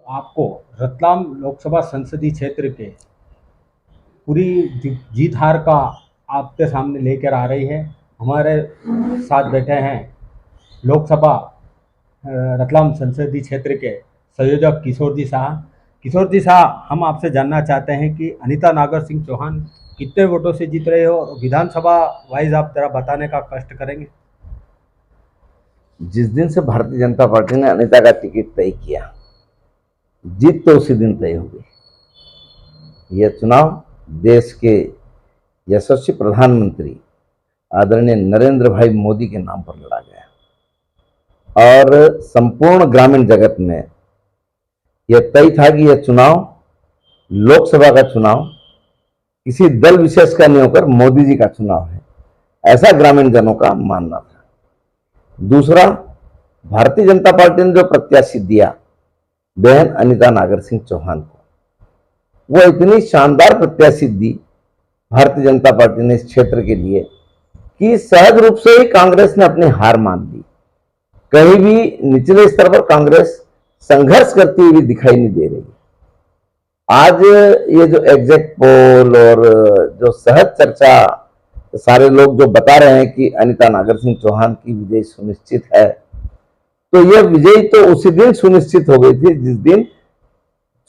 आपको रतलाम लोकसभा संसदीय क्षेत्र के पूरी जीत हार का आपके सामने लेकर आ रही है। हमारे साथ बैठे हैं लोकसभा रतलाम संसदीय क्षेत्र के संयोजक किशोर जी शाह। किशोर जी शाह, हम आपसे जानना चाहते हैं कि अनीता नागर सिंह चौहान कितने वोटों से जीत रहे हो, विधानसभा वाइज आप जरा बताने का कष्ट करेंगे। जिस दिन से भारतीय जनता पार्टी ने अनीता का टिकट तय किया, जीत तो उसी दिन तय हो गई। यह चुनाव देश के यशस्वी प्रधानमंत्री आदरणीय नरेंद्र भाई मोदी के नाम पर लड़ा गया और संपूर्ण ग्रामीण जगत में यह तय था कि यह चुनाव, लोकसभा का चुनाव, किसी दल विशेष का नहीं होकर मोदी जी का चुनाव है, ऐसा ग्रामीण जनों का मानना था। दूसरा, भारतीय जनता पार्टी ने जो प्रत्याशी दिया बहन अनीता नागर सिंह चौहान को, वो इतनी शानदार प्रत्याशी दी भारतीय जनता पार्टी ने इस क्षेत्र के लिए कि सहज रूप से ही कांग्रेस ने अपनी हार मान ली। कहीं भी निचले स्तर पर कांग्रेस संघर्ष करती हुई दिखाई नहीं दे रही। आज ये जो एग्जिट पोल और जो सहज चर्चा सारे लोग जो बता रहे हैं कि अनीता नागर सिंह चौहान की विजय सुनिश्चित है, तो यह विजय तो उसी दिन सुनिश्चित हो गई थी जिस दिन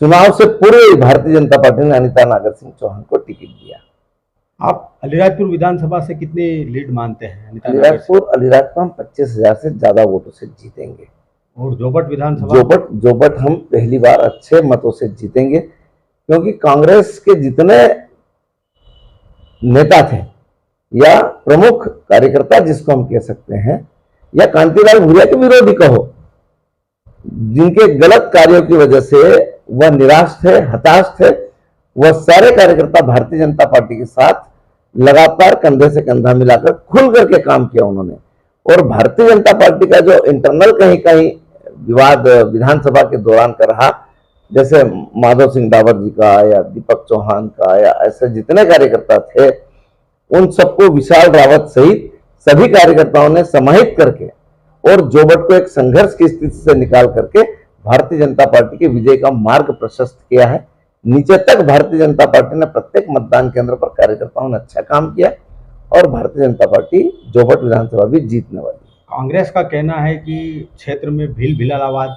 चुनाव से पूर्व भारतीय जनता पार्टी ने अनीता नागर सिंह चौहान को टिकट दिया। आप अलीराजपुर विधानसभा से कितनी लीड मानते हैं अनीता नागर अलीराजपुर हम 25,000 से ज्यादा वोटों से जीतेंगे। और जोबट विधानसभा जोबट हम पहली बार अच्छे मतों से जीतेंगे, क्योंकि कांग्रेस के जितने नेता थे या प्रमुख कार्यकर्ता जिसको हम कह सकते हैं, या कांतिलाल भूरिया के विरोधी कहो, जिनके गलत कार्यों की वजह से वह निराश थे, हताश थे, वह सारे कार्यकर्ता भारतीय जनता पार्टी के साथ लगातार कंधे से कंधा मिलाकर खुल करके काम किया उन्होंने। और भारतीय जनता पार्टी का जो इंटरनल कहीं कहीं विवाद विधानसभा के दौरान का रहा, जैसे माधव सिंह डावर जी का या दीपक चौहान का या ऐसे जितने कार्यकर्ता थे, उन सबको विशाल रावत सहित सभी कार्यकर्ताओं ने समाहित करके और जोबट को एक संघर्ष की स्थिति से निकाल करके भारतीय जनता पार्टी के विजय का मार्ग प्रशस्त किया है। नीचे तक भारतीय जनता पार्टी ने प्रत्येक मतदान केंद्र पर कार्यकर्ताओं ने अच्छा काम किया और भारतीय जनता पार्टी जोबट विधानसभा भी जीतने वाली है। कांग्रेस का कहना है कि क्षेत्र में भील भिलावाद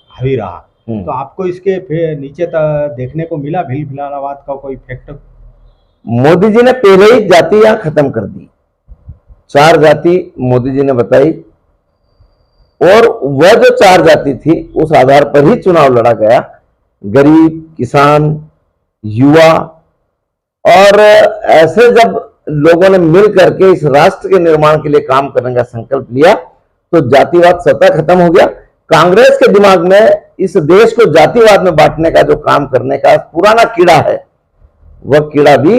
हावी रहा, तो आपको इसके फिर नीचे तक देखने को मिला भील भिलावाद का कोई इफेक्ट? मोदी जी ने पहले ही जातियां खत्म कर दी, 4 जाति मोदी जी ने बताई, और वह जो 4 जाति थी उस आधार पर ही चुनाव लड़ा गया। गरीब, किसान, युवा, और ऐसे जब लोगों ने मिल करके इस राष्ट्र के निर्माण के लिए काम करने का संकल्प लिया तो जातिवाद स्वतः खत्म हो गया। कांग्रेस के दिमाग में इस देश को जातिवाद में बांटने का जो काम करने का पुराना कीड़ा है, वह कीड़ा भी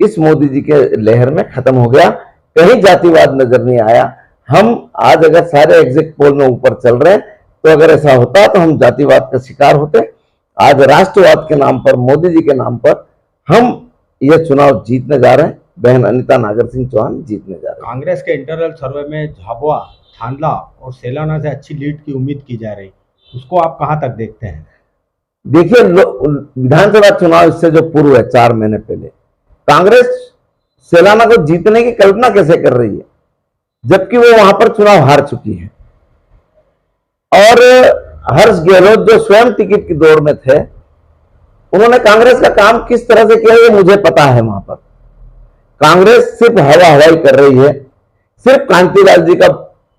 इस मोदी जी के लहर में खत्म हो गया। कहीं जातिवाद नजर नहीं आया। हम आज अगर सारे एग्जिट पोल में ऊपर चल रहे हैं, तो अगर ऐसा होता तो हम जातिवाद का शिकार होते। आज राष्ट्रवाद के नाम पर, मोदी जी के नाम पर हम यह चुनाव जीतने जा रहे हैं। बहन अनीता नागर सिंह चौहान जीतने जा रहे हैं। कांग्रेस के इंटरनल सर्वे में झाबुआ, थांदला और सेलाना से अच्छी लीड की उम्मीद की जा रही, उसको आप कहां तक देखते हैं? देखिए, विधानसभा चुनाव इससे जो पूर्व है 4 महीने पहले, कांग्रेस सेलाना को जीतने की कल्पना कैसे कर रही है, जबकि वो वहां पर चुनाव हार चुकी है। और हर्ष गहलोत जो स्वयं टिकट की दौड़ में थे, उन्होंने कांग्रेस का काम किस तरह से किया ये मुझे पता है। वहां पर कांग्रेस सिर्फ हवा हवाई कर रही है। सिर्फ कांतिलाल जी का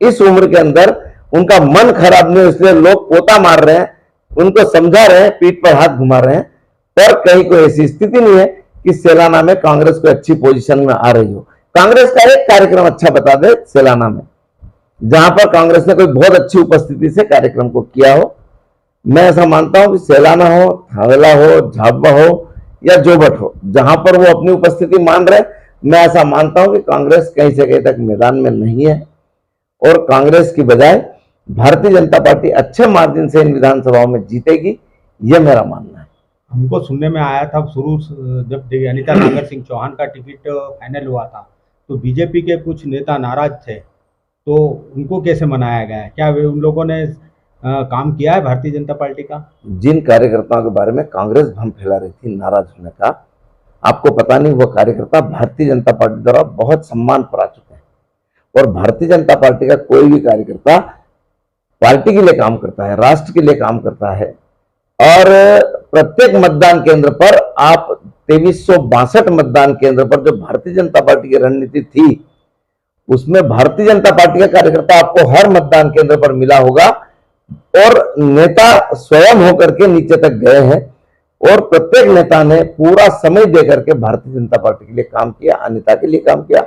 इस उम्र के अंदर उनका मन खराब नहीं, इसलिए लोग पोता मार रहे हैं, उनको समझा रहे हैं, पीठ पर हाथ घुमा रहे हैं, पर कहीं कोई ऐसी स्थिति नहीं है कि सेलाना में कांग्रेस को अच्छी पोजीशन में आ रही हो। कांग्रेस का एक कार्यक्रम अच्छा बता दे सेलाना में, जहां पर कांग्रेस ने कोई बहुत अच्छी उपस्थिति से कार्यक्रम को किया हो। मैं ऐसा मानता हूं कि सेलाना हो, थांदला हो, झाबुआ हो या जोबट हो, जहां पर वो अपनी उपस्थिति मान रहे, मैं ऐसा मानता हूं कि कांग्रेस कहीं से कहीं तक मैदान में नहीं है और कांग्रेस की बजाय भारतीय जनता पार्टी अच्छे मार्जिन से इन विधानसभाओं में जीतेगी, यह मेरा मानना है। हमको सुनने में आया था शुरू जब अनीता नागर सिंह चौहान का टिकट फाइनल हुआ था, तो बीजेपी के कुछ नेता नाराज थे, तो उनको कैसे मनाया गया? क्या वे उन लोगों ने काम किया है भारतीय जनता पार्टी का? जिन कार्यकर्ताओं के बारे में कांग्रेस भ्रम फैला रही थी नाराज होने का, आपको पता नहीं वो कार्यकर्ता भारतीय जनता पार्टी द्वारा बहुत सम्मान पा चुके हैं। और भारतीय जनता पार्टी का कोई भी कार्यकर्ता पार्टी के लिए काम करता है, राष्ट्र के लिए काम करता है। और प्रत्येक मतदान केंद्र पर आप 2362 मतदान केंद्र पर जो भारतीय जनता पार्टी की रणनीति थी, उसमें भारतीय जनता पार्टी का कार्यकर्ता आपको हर मतदान केंद्र पर मिला होगा। और नेता स्वयं होकर के नीचे तक गए हैं और प्रत्येक नेता ने पूरा समय देकर के भारतीय जनता पार्टी के लिए काम किया, अनिता के लिए काम किया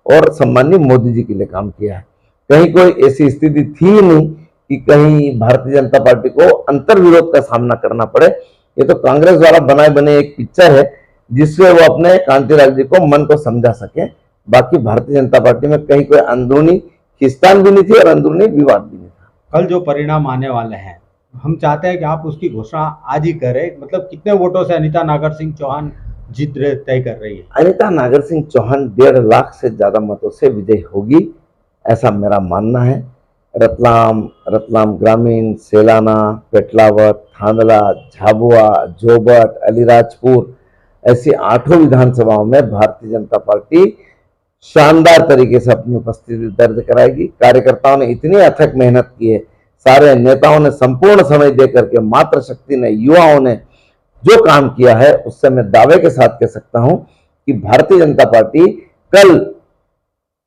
और सम्माननीय मोदी जी के लिए काम किया है। कहीं कोई ऐसी स्थिति थी ही नहीं कि कहीं भारतीय जनता पार्टी को अंतर्विरोध का सामना करना पड़े। ये तो कांग्रेस द्वारा बनाए बने एक पिक्चर है जिससे वो अपने कांतिलाल जी को मन को समझा सके। बाकी भारतीय जनता पार्टी में कहीं कोई अंदरूनी खिंचातान भी नहीं थी और अंदरूनी विवाद भी नहीं था। कल जो परिणाम आने वाले हैं, हम चाहते हैं कि आप उसकी घोषणा आज ही करें। मतलब कितने वोटों से अनिता नागर सिंह चौहान जीत तय कर रही है? अनिता नागर सिंह चौहान 1.5 लाख से ज्यादा मतों से विजयी होगी, ऐसा मेरा मानना है। रतलाम ग्रामीण, सेलाना, पेटलावत, थांदला, झाबुआ, जोबट, अलीराजपुर ऐसी 8 विधानसभाओं में भारतीय जनता पार्टी शानदार तरीके से अपनी उपस्थिति दर्ज कराएगी। कार्यकर्ताओं ने इतनी अथक मेहनत की है, सारे नेताओं ने संपूर्ण समय देकर के, मातृ शक्ति ने, युवाओं ने जो काम किया है, उससे मैं दावे के साथ कह सकता हूं कि भारतीय जनता पार्टी कल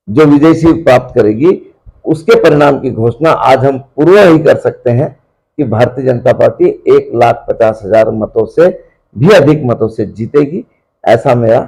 जो विजय सीट प्राप्त करेगी उसके परिणाम की घोषणा आज हम पूर्व ही कर सकते हैं कि भारतीय जनता पार्टी 1,50,000 मतों से भी अधिक मतों से जीतेगी, ऐसा मेरा